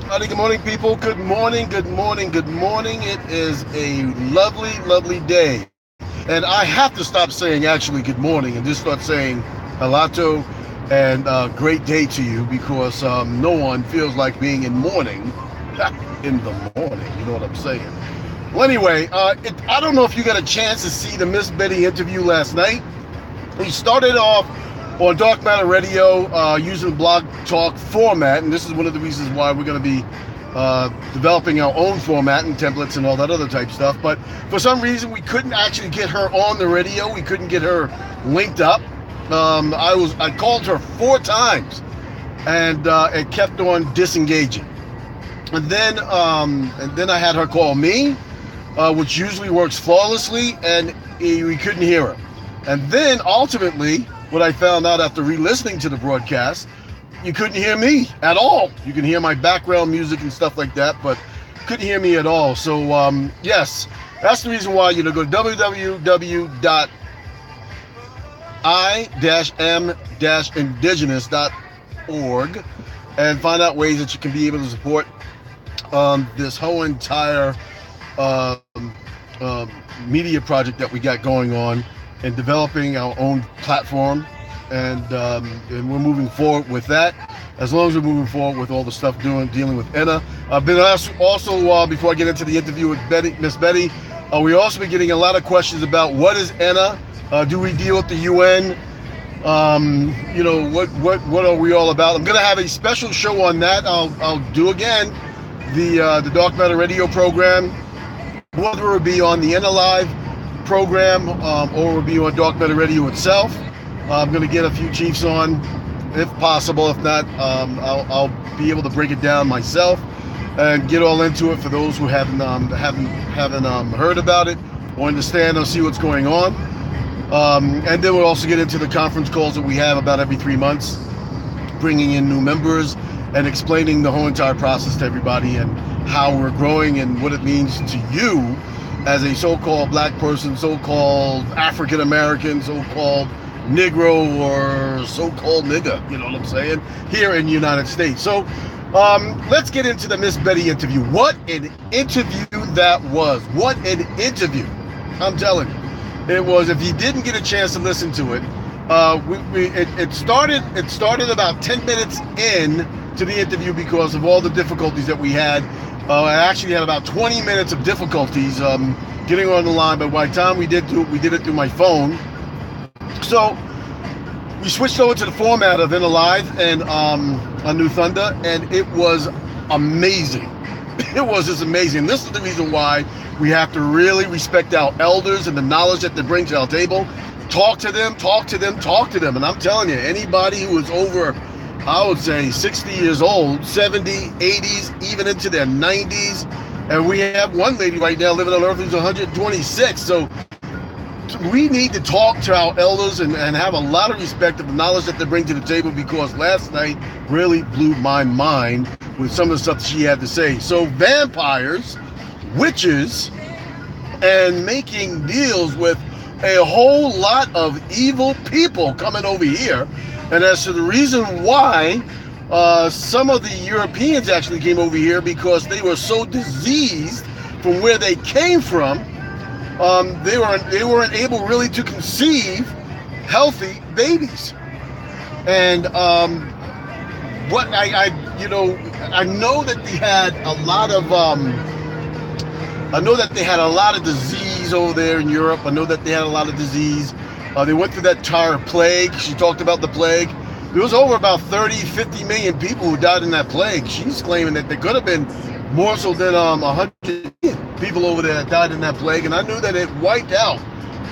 Good morning, people. Good morning, good morning, good morning. It is a lovely, lovely day. And I have to stop saying actually good morning and just start saying halato and great day to you because no one feels like being in mourning in the morning. You know what I'm saying? Well, anyway, I don't know if you got a chance to see the Miss Bettty interview last night. We started off on Dark Matter Radio using blog talk format, and this is one of the reasons why we're going to be developing our own format and templates and all that other type stuff. But for some reason, we couldn't actually get her on the radio. We couldn't get her linked up. I called her 4 times, and it kept on disengaging. And then I had her call me, which usually works flawlessly, and we couldn't hear her. And then ultimately, what I found out after re-listening to the broadcast, you couldn't hear me at all. You can hear my background music and stuff like that, but couldn't hear me at all. So yes, that's the reason why, go to www.i-m-indigenous.org and find out ways that you can be able to support this whole entire media project that we got going on and developing our own platform, and we're moving forward with that. As long as we're moving forward with all the stuff dealing with Enna. I've been asked also before I get into the interview with Miss Bettty, we also been getting a lot of questions about what is Enna. Do we deal with the UN? What are we all about? I'm going to have a special show on that. I'll do again the Dark Matter Radio program, whether it be on the Enna Live program or will be on Dark Matter Radio itself. I'm going to get a few chiefs on, if possible. If not, I'll be able to break it down myself and get all into it for those who haven't heard about it or understand or see what's going on. And then we'll also get into the conference calls that we have about every 3 months, bringing in new members and explaining the whole entire process to everybody and how we're growing and what it means to you as a so-called black person, so-called African American, so-called Negro, or so-called nigger, you know what I'm saying, here in the United States. So let's get into the Miss Bettty interview. What an interview that was. What an interview. I'm telling you. It was, if you didn't get a chance to listen to it, it started about 10 minutes in to the interview because of all the difficulties that we had. I actually had about 20 minutes of difficulties getting on the line, but by the time we did it through my phone. So we switched over to the format of Enna Live and on New Thunder, and it was amazing. It was just amazing. This is the reason why we have to really respect our elders and the knowledge that they bring to our table. Talk to them. And I'm telling you, anybody who is over, I would say 60 years old, 70, 80s, even into their 90s. And we have one lady right now living on Earth who's 126. So we need to talk to our elders and have a lot of respect of the knowledge that they bring to the table, because last night really blew my mind with some of the stuff she had to say. So vampires, witches, and making deals with a whole lot of evil people coming over here. And as to the reason why some of the Europeans actually came over here, because they were so diseased from where they came from, they weren't able really to conceive healthy babies. And what I know that they had a lot of disease over there in Europe. I know that they had a lot of disease. They went through that entire plague. She talked about the plague. There was over about 50 million people who died in that plague. She's claiming that there could have been more so than 100 million people over there that died in that plague. And I knew that it wiped out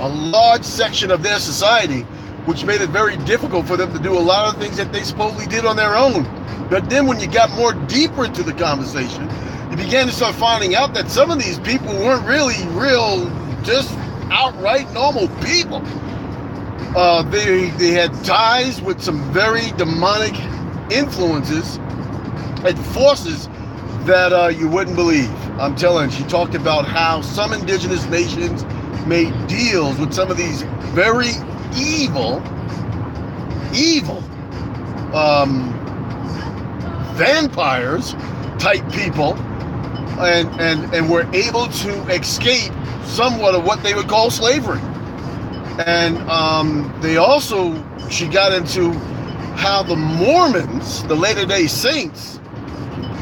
a large section of their society, which made it very difficult for them to do a lot of things that they supposedly did on their own. But then when you got more deeper into the conversation, you began to start finding out that some of these people weren't really real, just outright normal people. They had ties with some very demonic influences and forces that you wouldn't believe. I'm telling you, she talked about how some indigenous nations made deals with some of these very evil vampires type people, and were able to escape somewhat of what they would call slavery. And she got into how the Mormons, the Latter-day Saints,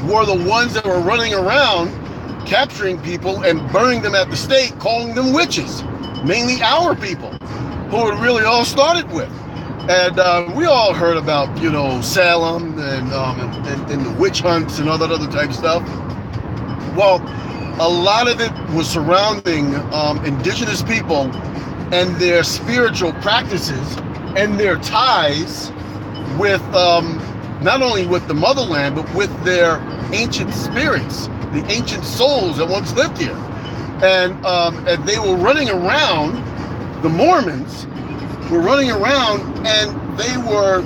were the ones that were running around capturing people and burning them at the stake, calling them witches, mainly our people, who it really all started with. And we all heard about, Salem and the witch hunts and all that other type of stuff. Well, a lot of it was surrounding indigenous people and their spiritual practices and their ties with not only with the motherland, but with their ancient spirits, the ancient souls that once lived here. And they were running around, the Mormons were running around, and they were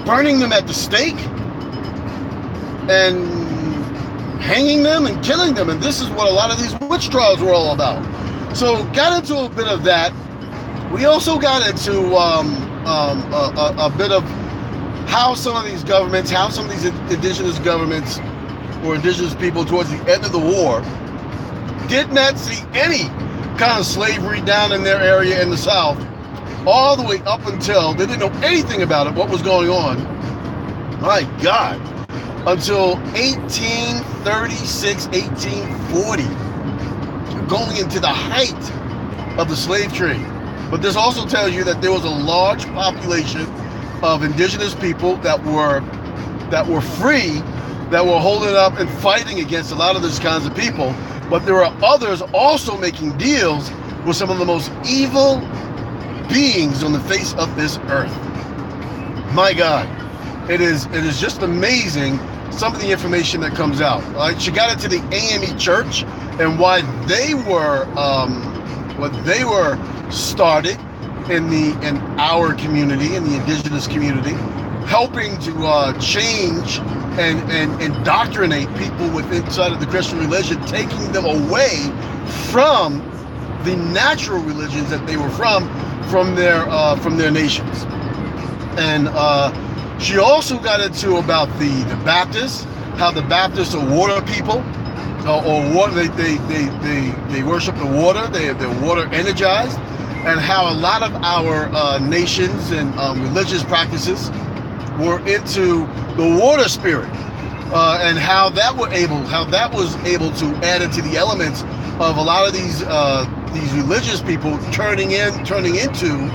burning them at the stake and hanging them and killing them. And this is what a lot of these witch trials were all about. So got into a bit of that. We also got into a bit of how some of these governments, how some of these indigenous governments or indigenous people towards the end of the war did not see any kind of slavery down in their area in the South, all the way up until they didn't know anything about it, what was going on. My God. Until 1836, 1840, going into the height of the slave trade. But this also tells you that there was a large population of indigenous people that were free, that were holding up and fighting against a lot of these kinds of people. But there are others also making deals with some of the most evil beings on the face of this earth. My God, it is just amazing some of the information that comes out. She got into the AME Church and why they were started in our community, in the indigenous community, helping to change and indoctrinate people inside of the Christian religion, taking them away from the natural religions that they were from their nations. And she also got into about the Baptists, how the Baptists are water people, or water. They worship the water. They're water energized, and how a lot of our nations and religious practices were into the water spirit, and how that was able to add into the elements of a lot of these religious people turning into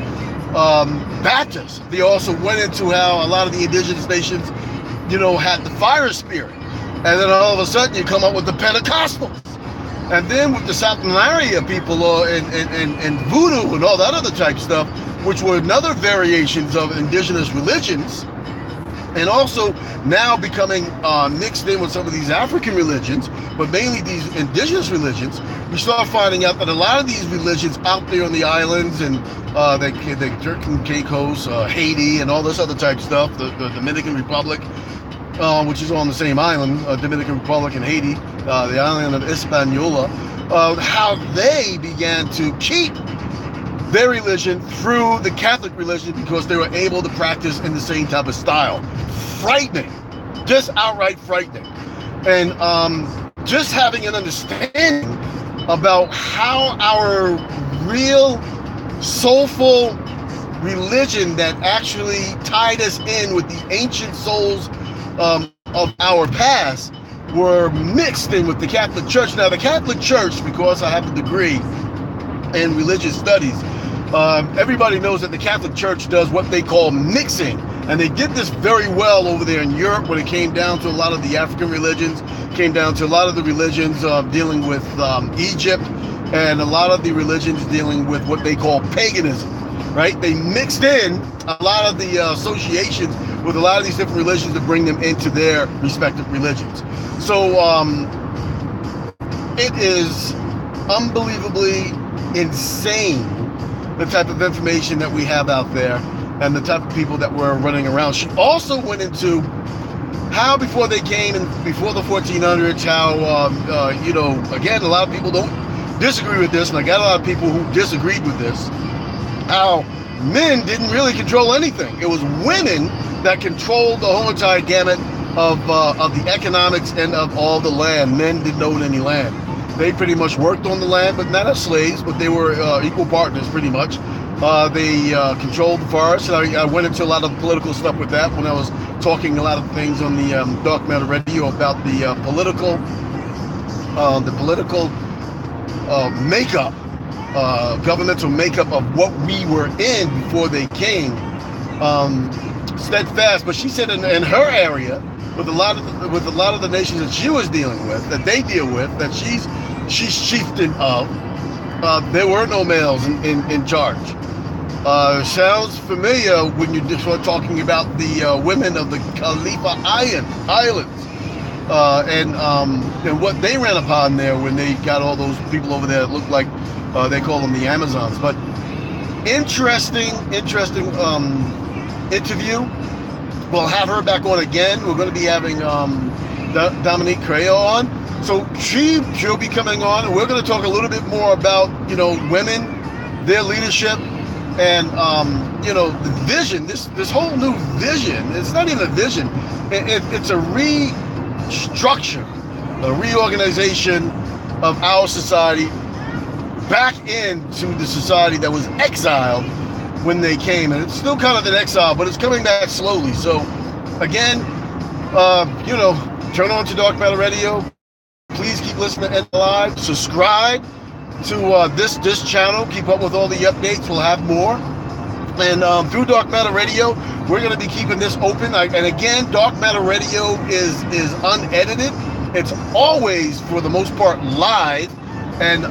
Baptists. They also went into how a lot of the indigenous nations, had the fire spirit, and then all of a sudden you come up with the Pentecostals, and then with the Saturnalia people and voodoo and all that other type stuff, which were another variations of indigenous religions, and also now becoming mixed in with some of these African religions, but mainly these indigenous religions. We start finding out that a lot of these religions out there on the islands and the Turks and Caicos, Haiti, and all this other type stuff, the Dominican Republic, which is on the same island, Dominican Republic and Haiti, the island of Hispaniola, how they began to keep their religion through the Catholic religion because they were able to practice in the same type of style. Frightening, just outright frightening. And just having an understanding about how our real soulful religion that actually tied us in with the ancient souls of our past were mixed in with the Catholic Church. Now, the Catholic Church, because I have a degree in religious studies, everybody knows that the Catholic Church does what they call mixing. And they did this very well over there in Europe when it came down to a lot of the African religions, came down to a lot of the religions dealing with Egypt, and a lot of the religions dealing with what they call paganism, right? They mixed in a lot of the associations with a lot of these different religions to bring them into their respective religions. So it is unbelievably insane, the type of information that we have out there and the type of people that were running around. She also went into how before they came and before the 1400s, how, again, a lot of people don't disagree with this, and I got a lot of people who disagreed with this, how men didn't really control anything. It was women that controlled the whole entire gamut of the economics and of all the land. Men didn't own any land. They pretty much worked on the land, but not as slaves, but they were equal partners pretty much. They controlled the forest. I went into a lot of political stuff with that when I was talking a lot of things on the Dark Matter Radio about the political makeup, governmental makeup of what we were in before they came. Steadfast, but she said in her area, with a lot of the nations that she was dealing with, that they deal with, that she's chieftain of, there were no males in charge. Sounds familiar when you just start talking about the women of the Khalifa Islands and what they ran upon there when they got all those people over there that looked like they call them the Amazons. But interesting interview. We'll have her back on again. We're going to be having Dominique Creo on. So she'll be coming on, and we're going to talk a little bit more about, women, their leadership, and the vision. This whole new vision. It's not even a vision. It's a restructure, a reorganization of our society back into the society that was exiled when they came, and it's still kind of an exile, but it's coming back slowly. So again, turn on to Dark Matter Radio. Please keep listening to Live. Subscribe to this channel. Keep up with all the updates. We'll have more. And through Dark Matter Radio, we're going to be keeping this open. And again, Dark Matter Radio is unedited. It's always, for the most part, live. And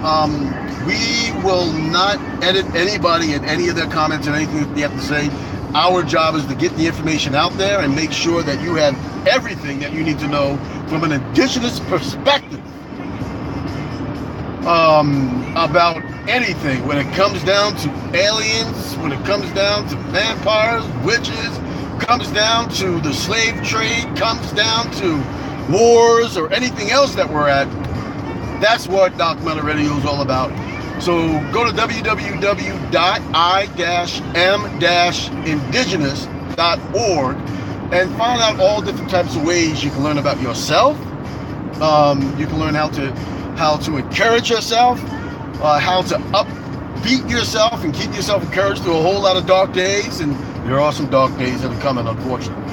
we will not edit anybody and any of their comments and anything that they have to say. Our job is to get the information out there and make sure that you have everything that you need to know from an indigenous perspective about anything. When it comes down to aliens, when it comes down to vampires, witches, comes down to the slave trade, comes down to wars or anything else that we're at, that's what Dark Matter Radio is all about. So go to www.i-m-indigenous.org and find out all different types of ways you can learn about yourself. You can learn how to encourage yourself, how to upbeat yourself and keep yourself encouraged through a whole lot of dark days. And there are some dark days that are coming, unfortunately.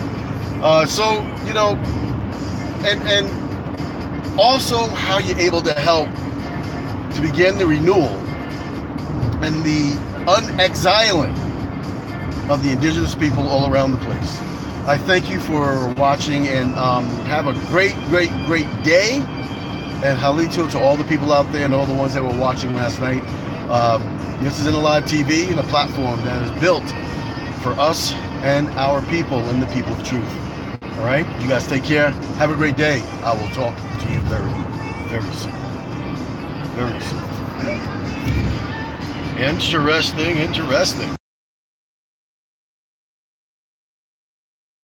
And also how you're able to help to begin the renewal and the unexiling of the indigenous people all around the place. I thank you for watching, and have a great day. And halito to all the people out there and all the ones that were watching last night. This is Live TV, and a platform that is built for us and our people and the people of truth. All right, you guys take care. Have a great day. I will talk to you very soon. Very soon. Interesting.